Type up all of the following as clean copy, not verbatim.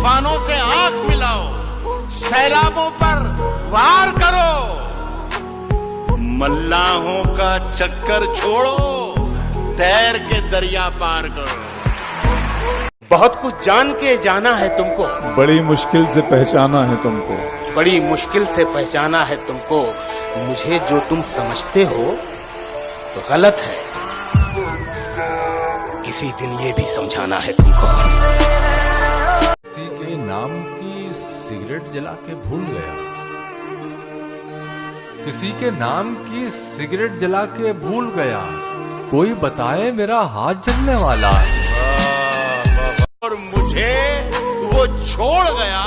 तूफानों से आंख मिलाओ, सैलाबों पर वार करो, मल्लाहों का चक्कर छोड़ो, तैर के दरिया पार करो। बहुत कुछ जान के जाना है तुमको, बड़ी मुश्किल से पहचाना है तुमको, बड़ी मुश्किल से पहचाना है तुमको। मुझे जो तुम समझते हो गलत है, किसी दिन ये भी समझाना है तुमको। किसी के नाम की सिगरेट जला के भूल गया, किसी के नाम की सिगरेट जला के भूल गया, कोई बताए मेरा हाथ जलने वाला। और मुझे वो छोड़ गया,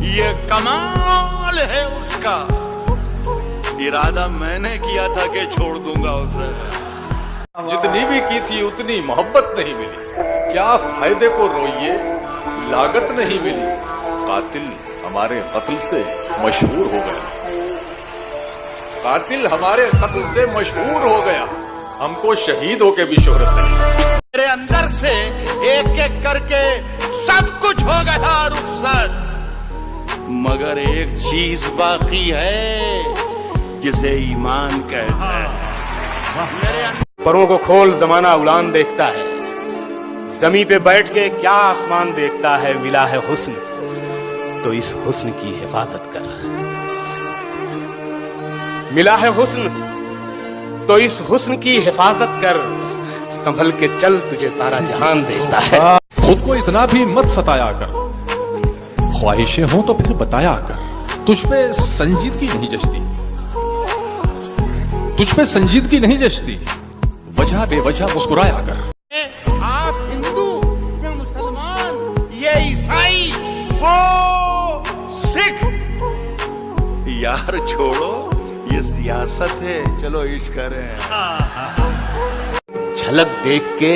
ये कमाल है उसका। इरादा मैंने किया था कि छोड़ दूंगा उसे। जितनी भी की थी उतनी मोहब्बत नहीं मिली, क्या फायदे को रोइए लागत नहीं मिली। कातिल हमारे कत्ल से मशहूर हो गया, कातिल हमारे कत्ल से मशहूर हो गया, हमको शहीद होके भी शोहरत नहीं। मेरे अंदर से एक एक करके सब कुछ हो गया रुखसत, मगर एक चीज बाकी है जिसे ईमान कहते हैं। परों को खोल, जमाना उड़ान देखता है, जमी पे बैठ के क्या आसमान देखता है। मिला है हुस्न तो इस हुस्न की हिफाजत कर, मिला है हुस्न तो इस हुस्न की हिफाजत कर। संभल के चल, तुझे सारा जहान देखता है। खुद को इतना भी मत सताया कर, ख्वाहिशें हो तो फिर बताया कर। तुझ पे संजीदगी नहीं जचती, तुझ पे संजीदगी नहीं जचती, वजह बेवजह मुस्कुराया कर। आप हिंदू, मैं मुसलमान, ये ईसाई, वो सिख। यार छोड़ो, ये सियासत है, चलो इश्क करें। झलक देख के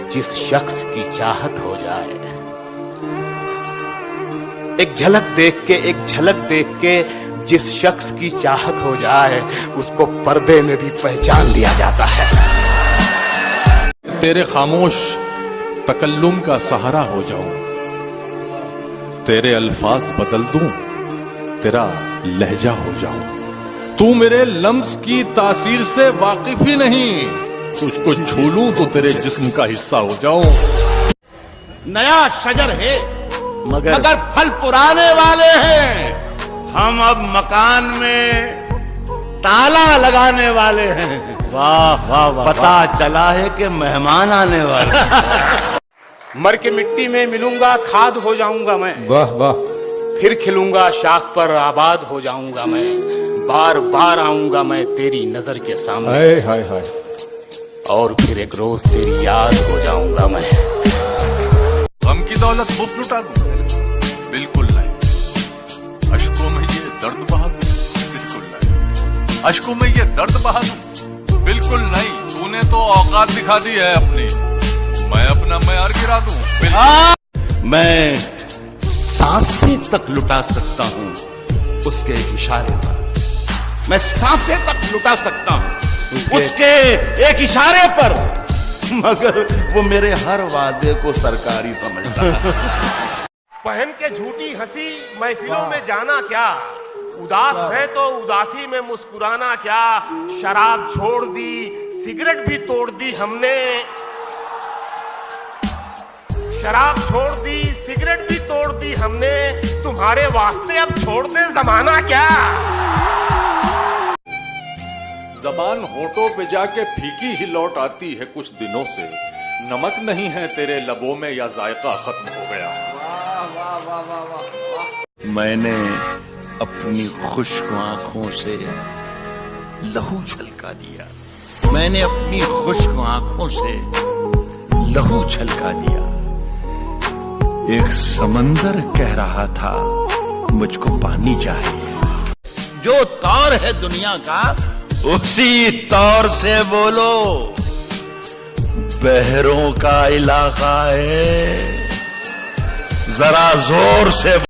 जिस शख्स की चाहत हो जाए, एक झलक देख के जिस शख्स की चाहत हो जाए, उसको पर्दे में भी पहचान लिया जाता है। तेरे खामोश तकल्लुम का सहारा हो जाऊं, तेरे अल्फाज बदल दूं, तेरा लहजा हो जाऊं। तू मेरे लम्स की तासीर से वाकिफ ही नहीं, तुझको छू लूं तो तेरे जिस्म का हिस्सा हो जाऊं। नया शजर है मगर फल पुराने वाले हैं। हम अब मकान में ताला लगाने वाले हैं। वाह वाह वाह, पता चला है कि मेहमान आने वाले। मर के मिट्टी में मिलूंगा, खाद हो जाऊंगा मैं। वाह वाह, फिर खिलूंगा, शाख पर आबाद हो जाऊंगा मैं। बार बार आऊंगा मैं तेरी नजर के सामने, हाय हाय हाय। और फिर एक रोज तेरी याद हो जाऊंगा मैं। गम की दौलत मुफ्त लुटा दूं? बिल्कुल नहीं। अश्कों में ये दर्द बहा दूं? बिल्कुल नहीं। अश्कों में ये दर्द बहा दूं? बिल्कुल नहीं। तूने तो औकात दिखा दी है अपनी, मैं अपना मयार गिरा दूं? मैं सांसें तक लुटा सकता हूं उसके इशारे पर। मैं सांसें तक लुटा सकता हूं उसके एक इशारे पर, मगर वो मेरे हर वादे को सरकारी समझता है। पहन के झूठी हंसी महफिलों में जाना क्या, उदास है तो उदासी में मुस्कुराना क्या। शराब छोड़ दी, सिगरेट भी तोड़ दी हमने, शराब छोड़ दी, सिगरेट भी तोड़ दी हमने। तुम्हारे वास्ते अब छोड़ दे जमाना क्या। जबान होठों पे जाके फीकी ही लौट आती है कुछ दिनों से। नमक नहीं है तेरे लबों में या जायका खत्म हो गया। मैंने अपनी खुश्क आंखों से लहू छलका दिया, मैंने अपनी खुश्क आंखों से लहू छलका दिया। एक समंदर कह रहा था मुझको पानी चाहिए। जो तौर है दुनिया का उसी तौर से बोलो। बहरों का इलाका है, जरा जोर से